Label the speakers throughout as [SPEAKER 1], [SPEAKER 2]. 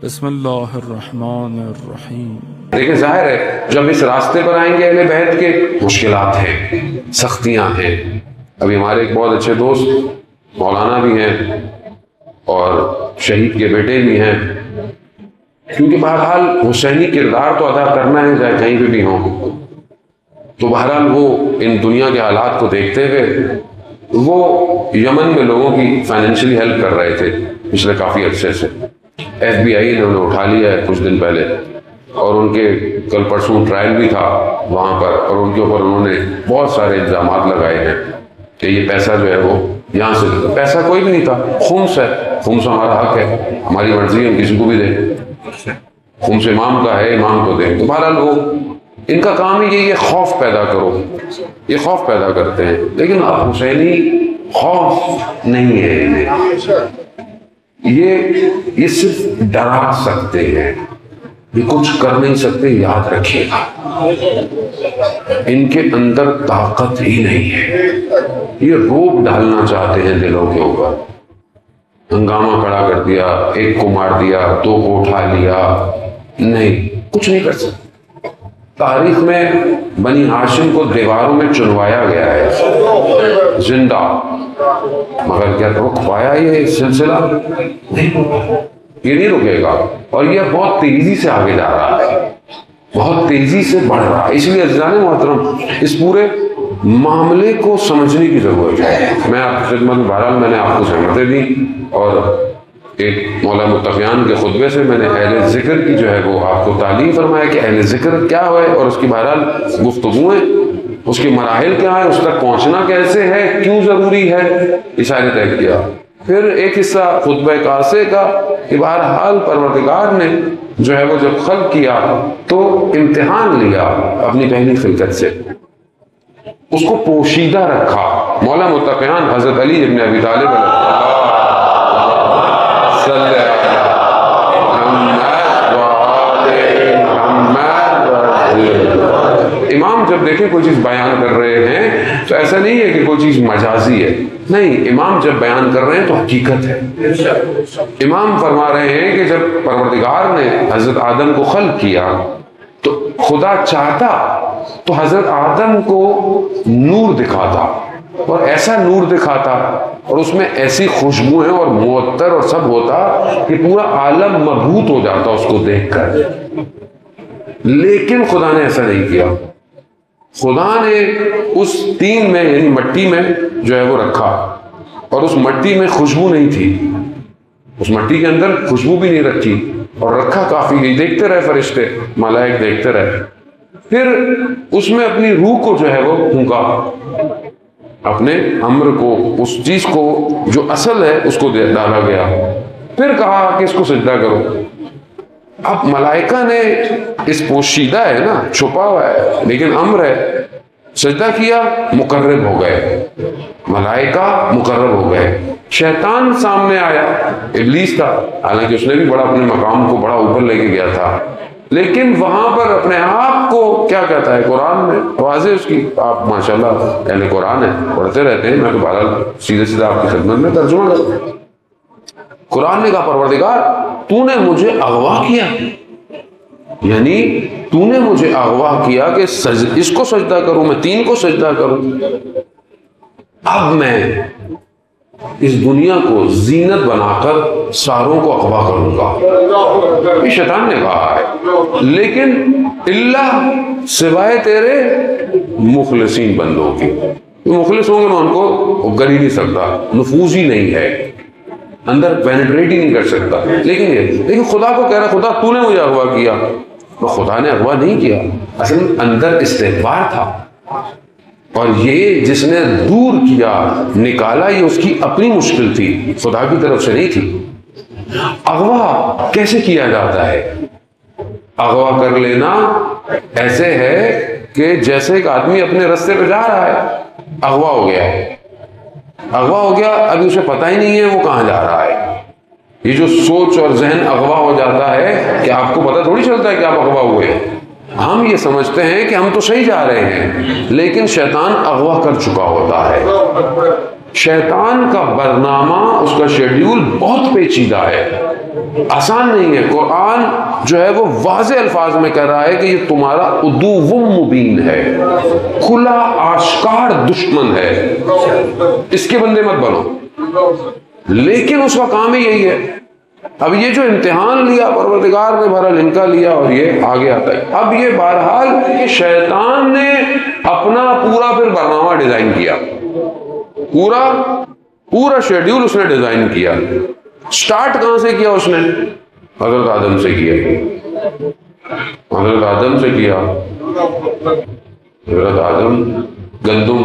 [SPEAKER 1] بسم اللہ الرحمن الرحیم۔
[SPEAKER 2] دیکھیں ظاہر ہے جب اس راستے پر آئیں گے اہل بیت کے مشکلات ہیں، سختیاں ہیں۔ ابھی ہمارے ایک بہت اچھے دوست مولانا بھی ہیں اور شہید کے بیٹے بھی ہیں، کیونکہ بہرحال حسینی کردار تو ادا کرنا ہے چاہے کہیں پہ بھی ہوں، تو بہرحال وہ ان دنیا کے حالات کو دیکھتے ہوئے وہ یمن میں لوگوں کی فائنینشلی ہیلپ کر رہے تھے پچھلے کافی عرصے سے۔ ایف بی آئی نے انہیں اٹھا لیا ہے کچھ دن پہلے، اور ان کے کل پرسوں ٹرائل بھی تھا وہاں پر، اور ان کے اوپر انہوں نے بہت سارے الزامات لگائے ہیں کہ یہ پیسہ جو ہے وہ یہاں سے لے، پیسہ کوئی بھی نہیں تھا، خمس ہے، خمس ہمارا حق ہے، ہماری مرضی ہے ہم کسی کو بھی دیں، خمس امام کا ہے امام کو دیں۔ تو بہرحال وہ ان کا کام ہی یہ خوف پیدا کرو، یہ خوف پیدا کرتے ہیں، لیکن اب حسینی خوف نہیں ہے انہیں، یہ صرف ڈرا سکتے ہیں، یہ کچھ کر نہیں سکتے، یاد رکھیے گا ان کے اندر طاقت ہی نہیں ہے، یہ روب ڈالنا چاہتے ہیں دلوں کے اوپر، ہنگامہ کھڑا کر دیا، ایک کو مار دیا، دو کو اٹھا لیا، نہیں کچھ نہیں کر سکتے۔ تاریخ میں بنی ہاشم کو دیواروں میں چنوایا گیا ہے زندہ، مگر کیا رک پایا یہ سلسلہ؟ نہیں، یہ نہیں رکے گا، اور یہ بہت تیزی سے آگے جا رہا ہے، بہت تیزی سے بڑھ رہا ہے۔ اس لیے عزیزان محترم اس پورے معاملے کو سمجھنے کی ضرورت ہے۔ میں آپ کی خدمت میں بہرحال میں نے آپ کو سہمتیں دی، اور ایک مولا متقیان کے خطبے سے میں نے اہل ذکر کی جو ہے وہ آپ کو تعلیم فرمایا کہ اہل ذکر کیا ہے، اور اس کی بہرحال گفتگویں، اس کے مراحل کیا ہیں، اس تک پہنچنا کیسے ہے، کیوں ضروری ہے، یہ سارے طے کیا۔ پھر ایک حصہ خطبہ کاسے کا کہ بہرحال پروردگار نے جو ہے وہ جب خلق کیا تو امتحان لیا اپنی پہلی خلقت سے، اس کو پوشیدہ رکھا۔ مولا متقیان حضرت علی ابن ابی طالب امام جب دیکھیں کوئی چیز بیان کر رہے ہیں تو ایسا نہیں ہے کہ کوئی چیز مجازی ہے، نہیں، امام جب بیان کر رہے ہیں تو حقیقت ہے۔ امام فرما رہے ہیں کہ جب پروردگار نے حضرت آدم کو خلق کیا تو خدا چاہتا تو حضرت آدم کو نور دکھاتا، اور ایسا نور دکھاتا اور اس میں ایسی خوشبوئیں اور معطر اور سب ہوتا کہ پورا عالم مبہوت ہو جاتا اس کو دیکھ کر، لیکن خدا نے ایسا نہیں کیا۔ خدا نے اس تین میں یعنی مٹی میں جو ہے وہ رکھا، اور اس مٹی میں خوشبو نہیں تھی، اس مٹی کے اندر خوشبو بھی نہیں رکھی، اور رکھا کافی نہیں، دیکھتے رہے فرشتے ملائک دیکھتے رہے، پھر اس میں اپنی روح کو جو ہے وہ پھونکا، اپنے امر کو، اس چیز کو جو اصل ہے اس کو ڈالا گیا، پھر کہا کہ اس کو سجدہ کرو۔ اب ملائکہ نے اس پوشیدہ ہے نا، چھپا ہوا ہے لیکن امر ہے، سجدہ کیا، مقرب ہو گئے، ملائکہ مقرب ہو گئے۔ شیطان سامنے آیا، ابلیس تھا، حالانکہ اس نے بھی بڑا اپنے مقام کو بڑا اوپر لے کے گیا تھا، لیکن وہاں پر اپنے آپ کو کیا کہتا ہے قرآن میں، واضح اس کی، آپ ماشاءاللہ اہل قرآن ہیں، پڑھتے رہتے ہیں، میں تو بہرحال سیدھے سیدھے آپ کی خدمت میں ترجمہ کرتا ہوں۔ قرآن نے کہا پروردگار تو نے مجھے اغوا کیا، یعنی تو نے مجھے اغوا کیا کہ اس کو سجدہ کروں، میں تین کو سجدہ کروں، اب میں اس دنیا کو زینت بنا کر ساروں کو اغوا کروں گا۔ یہ شیطان نے کہا ہے، لیکن اللہ سوائے تیرے مخلصین بندوں کی، مخلص ہوں گے میں ان کو کر ہی نہیں سکتا، نفوذ ہی نہیں ہے، اندر پینیٹریٹ ہی نہیں کر سکتا، لیکن خدا کو کہہ رہا خدا تو نے مجھے اغوا کیا، تو خدا نے اغوا نہیں کیا، اصل اندر استکبار تھا، اور یہ جس نے دور کیا نکالا یہ اس کی اپنی مشکل تھی، خدا کی طرف سے نہیں تھی۔ اغوا کیسے کیا جاتا ہے؟ اغوا کر لینا ایسے ہے کہ جیسے ایک آدمی اپنے رستے پہ جا رہا ہے، اغوا ہو گیا ہے، اغوا ہو گیا، ابھی اسے پتہ ہی نہیں ہے وہ کہاں جا رہا ہے۔ یہ جو سوچ اور ذہن اغوا ہو جاتا ہے کہ آپ کو پتہ تھوڑی چلتا ہے کہ آپ اغوا ہوئے، ہم یہ سمجھتے ہیں کہ ہم تو صحیح جا رہے ہیں، لیکن شیطان اغوا کر چکا ہوتا ہے شیطان کا برنامہ، اس کا شیڈیول بہت پیچیدہ ہے، آسان نہیں ہے۔ قرآن جو ہے وہ واضح الفاظ میں کہہ رہا ہے کہ یہ تمہارا عدو مبین ہے، کھلا آشکار دشمن ہے، اس کے بندے مت بنو۔ لیکن اس کا کام ہی یہی ہے۔ اب یہ جو امتحان لیا پروردگار نے، بہرحال ان کا لیا اور یہ آگے آتا ہے۔ اب یہ بہرحال کہ شیطان نے اپنا پورا پھر برنامہ ڈیزائن کیا، پورا شیڈیول اس نے ڈیزائن کیا۔ سٹارٹ کہاں سے کیا اس نے؟ حضرت آدم سے کیا، حضرت آدم سے کیا۔ حضرت آدم گندم،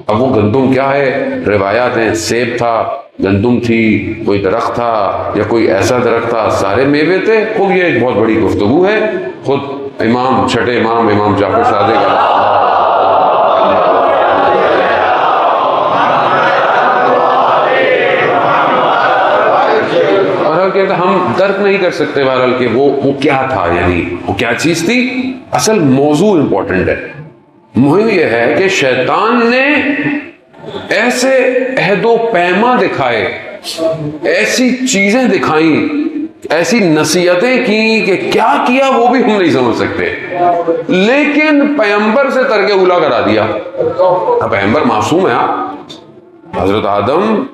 [SPEAKER 2] اب وہ گندم کیا ہے؟ روایات ہیں سیب تھا، گندم تھی، کوئی درخت تھا یا کوئی ایسا درخت تھا، سارے میوے تھے۔ خوب یہ ایک بہت بڑی گفتگو ہے، خود امام چھٹے امام جعفر صادق کہ ہم درک نہیں کر سکتے بہرحال کہ وہ کیا تھا، یعنی وہ کیا چیز تھی۔ اصل موضوع امپورٹنٹ ہے۔ مہم یہ ہے کہ شیطان نے ایسے عہد و پیما دکھائے، ایسی چیزیں دکھائیں، ایسی نصیحتیں کی کہ کیا کیا وہ بھی ہم نہیں سمجھ سکتے، لیکن پیغمبر سے ترک اولا کرا دیا۔ اب پیغمبر معصوم ہے، حضرت آدم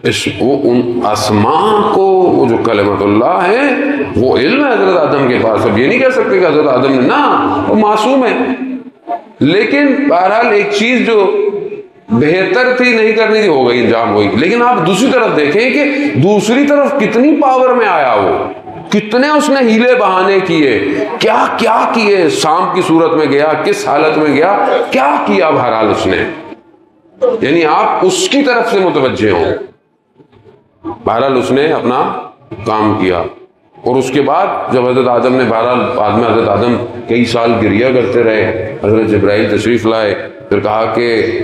[SPEAKER 2] ان اسماء کو، وہ جو کلمت اللہ ہے وہ علم ہے حضرت آدم کے پاس۔ اب یہ نہیں کہہ سکتے کہ حضرت آدم نے، نہ، وہ معصوم ہے۔ لیکن بہرحال ایک چیز جو بہتر تھی نہیں کرنی تھی، ہو گئی، انجام ہوئی۔ لیکن آپ دوسری طرف دیکھیں کہ دوسری طرف کتنی پاور میں آیا وہ، کتنے اس نے ہیلے بہانے کیے، کیا کیا کیے، سانپ کی صورت میں گیا، کس حالت میں گیا، کیا کیا بہرحال اس نے، یعنی آپ اس کی طرف سے متوجہ ہوں۔ بہرحال اس نے اپنا کام کیا، اور اس کے بعد جب حضرت آدم نے، بہرحال بعد میں حضرت آدم کئی سال گریہ کرتے رہے، حضرت جبرائیل تشریف لائے، پھر کہا کہ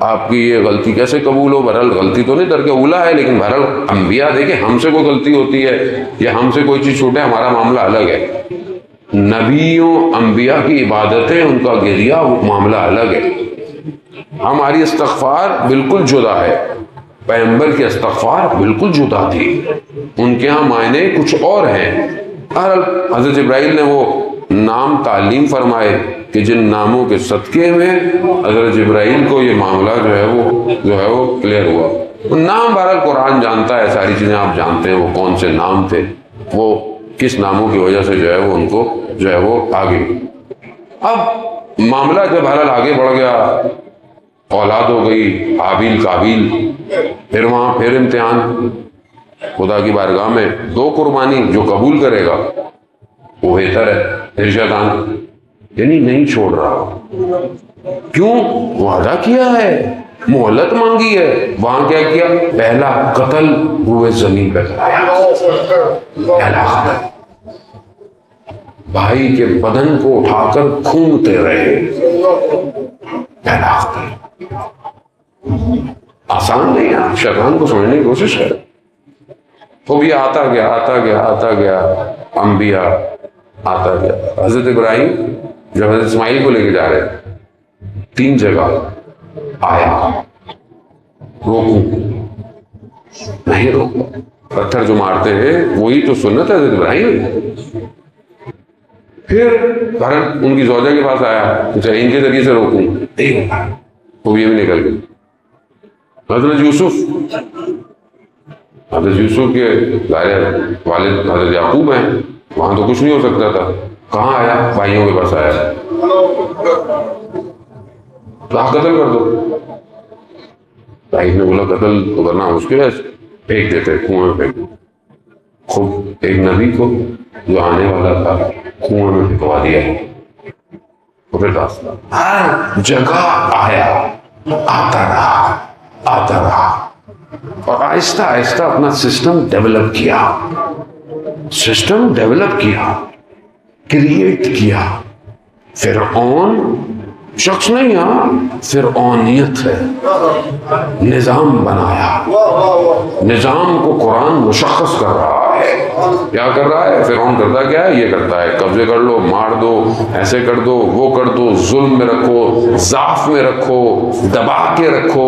[SPEAKER 2] آپ کی یہ غلطی کیسے قبول ہو؟ بہرحال غلطی تو نہیں، ترک اولا ہے، لیکن بہرحال انبیاء دیکھیں، ہم سے کوئی غلطی ہوتی ہے یا ہم سے کوئی چیز چھوٹے، ہمارا معاملہ الگ ہے۔ نبیوں انبیاء کی عبادتیں، ان کا گریہ، وہ معاملہ الگ ہے۔ ہماری استغفار بالکل جدا ہے، پیغمبر کی استغفار بالکل جدا تھی، ان کے ہاں معنی کچھ اور ہیں۔ حضرت جبرائیل نے وہ نام تعلیم فرمائے کہ جن ناموں کے صدقے میں حضرت جبرائیل کو یہ معاملہ جو ہے وہ کلیئر ہوا۔ نام بہرحال قرآن جانتا ہے، ساری چیزیں آپ جانتے ہیں، وہ کون سے نام تھے، وہ کس ناموں کی وجہ سے جو ہے وہ ان کو جو ہے وہ آگے۔ اب معاملہ جب بہرحال آگے بڑھ گیا، اولاد ہو گئی، حابیل قابیل، پھر وہاں پھر امتحان خدا کی بارگاہ میں، 2 قربانی، جو قبول کرے گا وہ بہتر ہے۔ پھر شیطان یعنی نہیں چھوڑ رہا، کیوں؟ وعدہ کیا ہے، مہلت مانگی ہے، وہاں کیا کیا؟ پہلا قتل ہوئے زمین پہ کرایا، پہلا قتل، بھائی کے بدن کو اٹھا کر کھومتے رہے، پہلا قتل۔ آسان نہیں ہے، شیطان کو سمجھنے کی کوشش کرے۔ تو بھی آتا گیا انبیاء آتا گیا۔ حضرت ابراہیم جب حضرت اسماعیل کو لے کے جا رہے 3 جگہ آیا، روکوں نہیں روکا، پتھر جو مارتے ہیں وہی تو سنت ہے حضرت ابراہیم۔ پھر بھرت ان کی زوجہ کے پاس آیا، ان کے ذریعے سے روکوں، وہ یہ بھی نکل گئی۔ حضرت یوسف کے والد حضرت یعقوب ہیں، وہاں تو کچھ نہیں ہو سکتا تھا، کہاں آیا؟ بھائیوں کے پاس آیا، قتل کر دو۔ بھائی نے بولا قتل تو کرنا مشکل ہے، پھینک دیتے، کنویں میں پھینک۔ خود ایک نبی کو جو آنے والا تھا کنویں میں پھینکوا دیا۔ پھر داستان ہر جگہ آیا، آتا رہا اور آہستہ آہستہ اپنا سسٹم ڈیولپ کیا، کریٹ کیا۔ فرعون شخص نہیں، فرعونیت ہے، نظام بنایا، نظام کو قرآن مشخص کر رہا ہے۔ کیا کر رہا ہے؟ فرعون کرتا کیا ہے؟ یہ کرتا ہے قبضے کر لو، مار دو، ایسے کر دو، وہ کر دو، ظلم میں رکھو، ضعف میں رکھو، دبا کے رکھو۔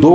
[SPEAKER 2] 2